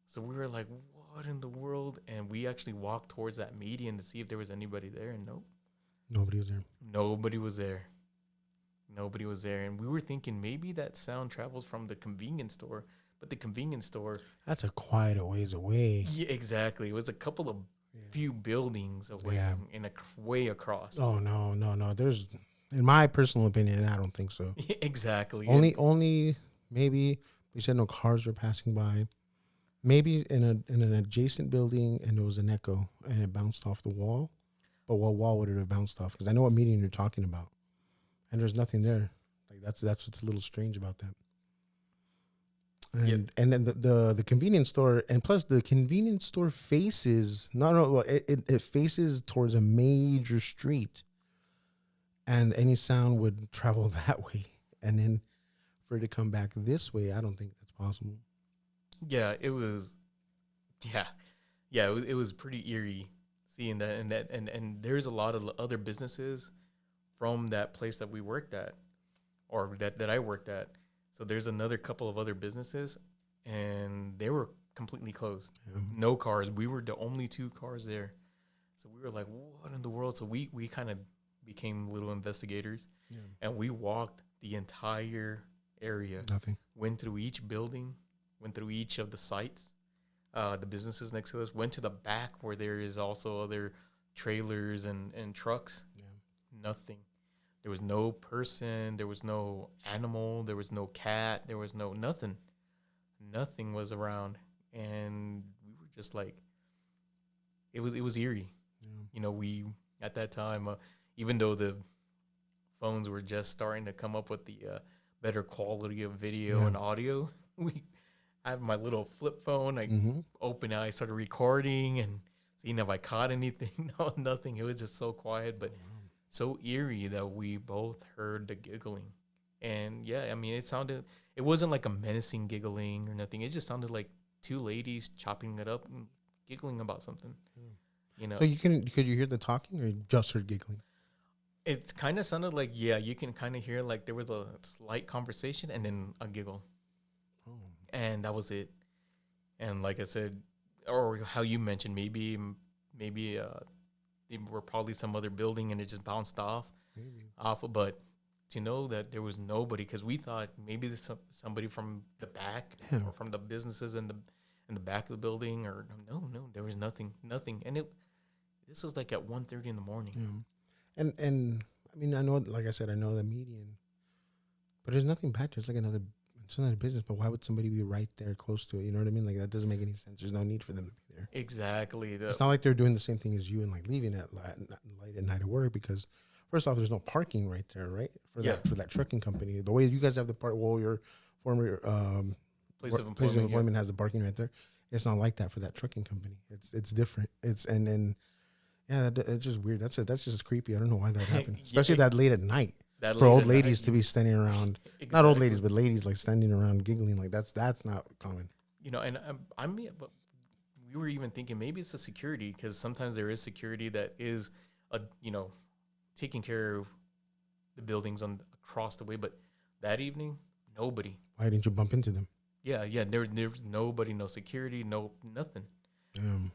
So we were like, "What in the world?" And we actually walked towards that median to see if there was anybody there. And nope. Nobody was there. Nobody was there. Nobody was there. And we were thinking maybe that sound travels from the convenience store. But the convenience store. That's a quite a ways away. Yeah, exactly. It was a couple of few buildings away and way across. Oh no. There's, in my personal opinion, I don't think so. Exactly. Only maybe they said no cars were passing by. Maybe in an adjacent building, and there was an echo, and it bounced off the wall. But what wall would it have bounced off? Because I know what median you're talking about, and there's nothing there. Like that's what's a little strange about that. And then the convenience store, and plus the convenience store faces it faces towards a major street, and any sound would travel that way, and then for it to come back this way, I don't think that's possible. Yeah, it was. Yeah, it was pretty eerie seeing that, and there's a lot of other businesses from that place that we worked at, or that I worked at. So there's another couple of other businesses, and they were completely closed. Yeah. No cars. We were the only 2 cars there. So we were like, "What in the world?" So we kind of became little investigators, and we walked the entire area. Nothing. Went through each building, went through each of the sites, the businesses next to us, went to the back where there is also other trailers and trucks. Yeah. Nothing. There was no person. There was no animal. There was no cat. There was no nothing. Nothing was around. And we were just like, it was eerie. Yeah. We, at that time, even though the phones were just starting to come up with the better quality of video and audio, I have my little flip phone. I opened it. I started recording and seeing if I caught anything. No, nothing. It was just so quiet, but so eerie that we both heard the giggling. And yeah, I mean, it wasn't like a menacing giggling or nothing. It just sounded like 2 ladies chopping it up and giggling about something. So could you hear the talking, or you just heard giggling? It kind of sounded like, you can kind of hear like there was a slight conversation and then a giggle. Oh. And that was it. And like I said, or how you mentioned, maybe they were probably some other building and it just bounced off. But to know that there was nobody, because we thought maybe there's somebody from the back or from the businesses in the back of the building, or no, there was nothing. And this was like at 1:30 in the morning. Yeah. And I mean, I know, like I said, I know the median, but there's nothing bad. It's like it's another business. But why would somebody be right there close to it? You know what I mean? Like that doesn't make any sense. There's no need for them to be there. Exactly. It's not like they're doing the same thing as you and like leaving at late at night at work, because first off, there's no parking right there, right? For that trucking company. The way you guys have the part, well, your former place of employment has the parking right there. It's not like that for that trucking company. It's different. Yeah, it's just weird. That's just creepy. I don't know why that happened, especially that late at night. For old ladies to be standing around, exactly. Not old ladies, but ladies like standing around giggling, like that's not common. You know, and but we were even thinking maybe it's the security, because sometimes there is security that is taking care of the buildings across the way. But that evening, nobody. Why didn't you bump into them? Yeah. There's nobody, no security, nothing,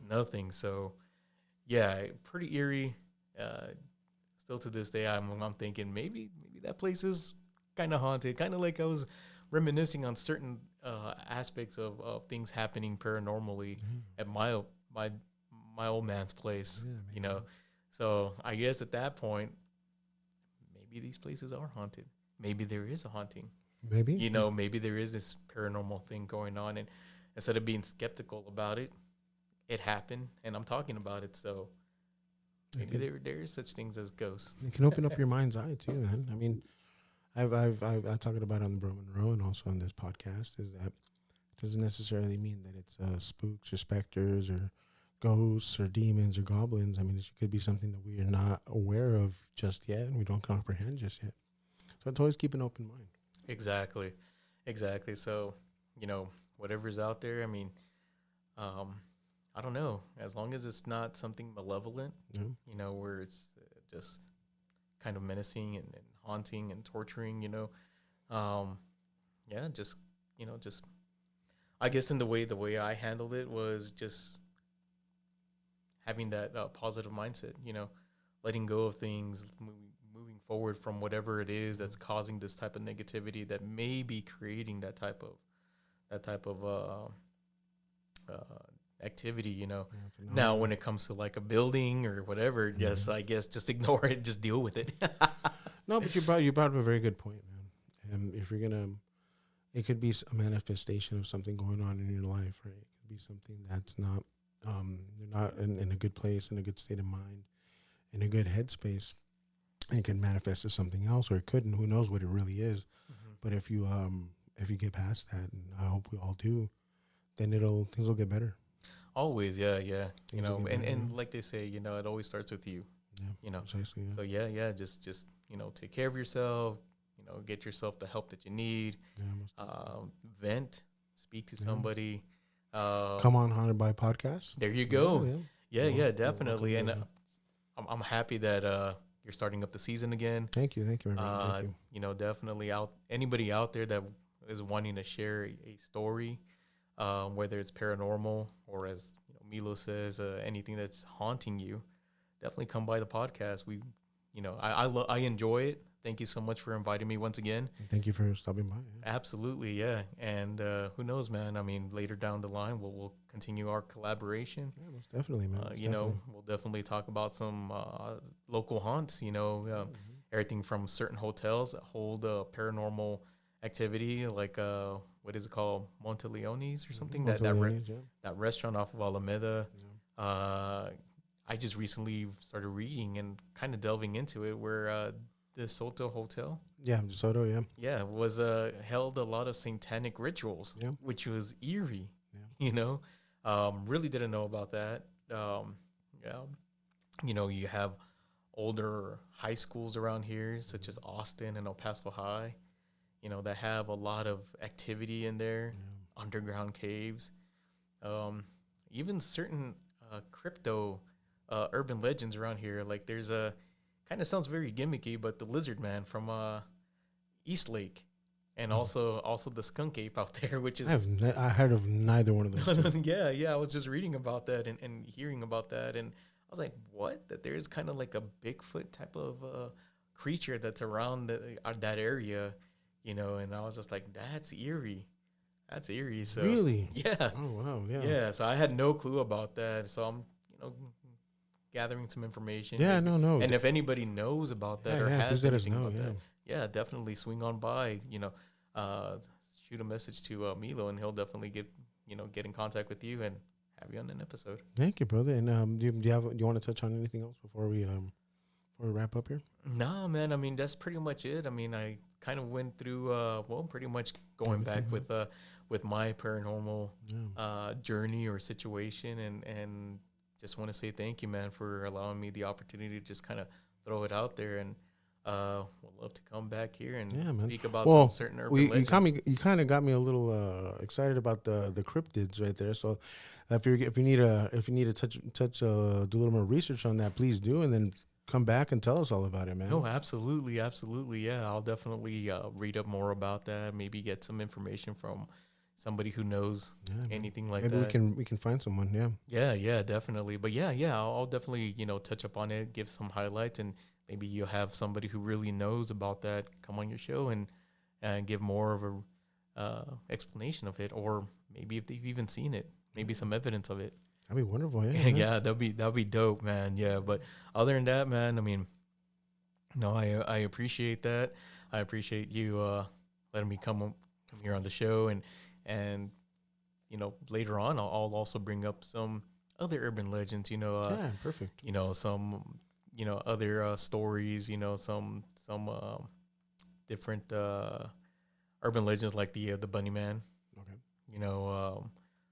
nothing. So, yeah, pretty eerie. Still to this day, I'm thinking maybe that place is kind of haunted. Kind of like I was reminiscing on certain aspects of things happening paranormally at my old man's place. Yeah, so I guess at that point, maybe these places are haunted. Maybe there is a haunting. Maybe maybe there is this paranormal thing going on, and instead of being skeptical about it, it happened, and I'm talking about it. So maybe there is such things as ghosts. It can open up your mind's eye too, man. I mean, I talked about it on the Bro Monroe and also on this podcast, is that it doesn't necessarily mean that it's spooks or specters or ghosts or demons or goblins. I mean, it could be something that we are not aware of just yet and we don't comprehend just yet. So it's always keep an open mind. Exactly. So, whatever's out there, I mean, I don't know. As long as it's not something malevolent, where it's just kind of menacing and haunting and torturing, just I guess in the way I handled it was just having that positive mindset, letting go of things, moving forward from whatever it is that's causing this type of negativity that may be creating that type of activity, Now, when it comes to like a building or whatever, I guess just ignore it, just deal with it. No, but you brought up a very good point, man. And if you're gonna, it could be a manifestation of something going on in your life, right? It could be something that's not, you're not in a good place, in a good state of mind, in a good headspace, and it can manifest as something else, or it couldn't. Who knows what it really is? Mm-hmm. But if you get past that, and I hope we all do, then things will get better. Always, yeah. And like they say, it always starts with you. Yeah, precisely. Yeah. So yeah, just take care of yourself. Get yourself the help that you need. Yeah, vent, speak to somebody. Come on, Haunted by Podcast. There you go. Yeah, definitely. And I'm happy that you're starting up the season again. Thank you. Thank you. Definitely anybody out there that is wanting to share a story, whether it's paranormal or, as Milo says, anything that's haunting you, definitely come by the podcast. I enjoy it. Thank you so much for inviting me once again. Thank you for stopping by. Yeah. Absolutely, yeah. And who knows, man? I mean, later down the line, we'll continue our collaboration. Yeah, most definitely, man. We'll definitely talk about some local haunts. Everything from certain hotels that hold paranormal activity, like what is it called, Monteleone's or something? That restaurant off of Alameda. Yeah. I just recently started reading and kind of delving into it, where the Soto Hotel. Yeah, Soto, yeah. Yeah, was held a lot of satanic rituals, which was eerie, Really didn't know about that. You have older high schools around here, such as Austin and El Paso High, that have a lot of activity in there, underground caves, even certain crypto urban legends around here. Like there's a, kind of sounds very gimmicky, but the lizard man from East Lake, and also the skunk ape out there, which is I heard of neither one of those. yeah, I was just reading about that and hearing about that, and I was like, what? That there's kind of like a Bigfoot type of creature that's around that area, and I was just like, that's eerie. That's eerie. So Really? yeah, Oh wow, yeah. yeah. So I had no clue about that. So I'm, gathering some information Yeah, maybe. no, no. And if anybody knows about that Yeah, or yeah. Please has let us anything know. about Yeah. that, yeah, definitely swing on by. Uh, shoot a message to Milo, and he'll definitely get in contact with you and have you on an episode. Thank you, brother. And do you want to touch on anything else before we wrap up here? Nah, man. I mean, that's pretty much it. I mean, I kind of went through, pretty much going Everything, back huh? with my paranormal Yeah. journey or situation, and just want to say thank you, man, for allowing me the opportunity to just kind of throw it out there, and would love to come back here and Yeah, man. speak about some Well, certain we urban legends. you kind of got me a little excited about the cryptids right there. So if you need to do a little more research on that, please do, and then come back and tell us all about it, man. No, absolutely, absolutely. Yeah, I'll definitely read up more about that. Maybe get some information from somebody who knows Yeah, man. anything like Maybe that. we can find someone. Yeah. Yeah, yeah, definitely. But yeah, I'll definitely, touch up on it, give some highlights, and maybe you'll have somebody who really knows about that come on your show and give more of a explanation of it, or maybe if they've even seen it, maybe some evidence of it. That'd be wonderful. Yeah. Yeah. Yeah, that'd be dope, man. Yeah, but other than that, man, I mean, no, I appreciate that. I appreciate you letting me come here on the show, and later on, I'll also bring up some other urban legends. Yeah. Perfect. Some other stories. Some different urban legends like the Bunny Man. Okay.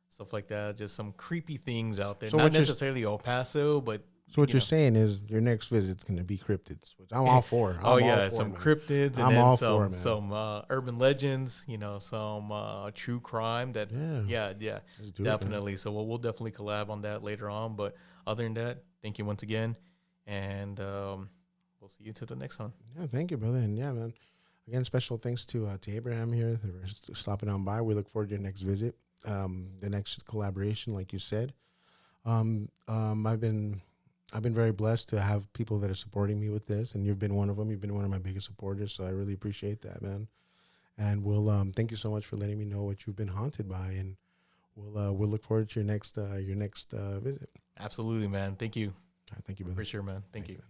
Stuff like that. Just some creepy things out there. So Not necessarily El Paso, but So what you you're know. saying is your next visit's going to be cryptids, which I'm all for. Oh I'm all yeah, for, some man. cryptids, and I'm then all some for, man. some urban legends. Some true crime. That Yeah. yeah, Let's do it, man. definitely. So we'll definitely collab on that later on. But other than that, thank you once again, and we'll see you to the next one. Yeah, thank you, brother. And yeah, man. Again, special thanks to Abraham here for stopping on by. We look forward to your next visit, the next collaboration, like you said. I've been very blessed to have people that are supporting me with this, and you've been one of them. You've been one of my biggest supporters, so I really appreciate that, man. And we'll thank you so much for letting me know what you've been haunted by, and we'll look forward to your next visit. Absolutely, man. Thank you. All right, thank you, brother. For sure, man. Thank you. Man.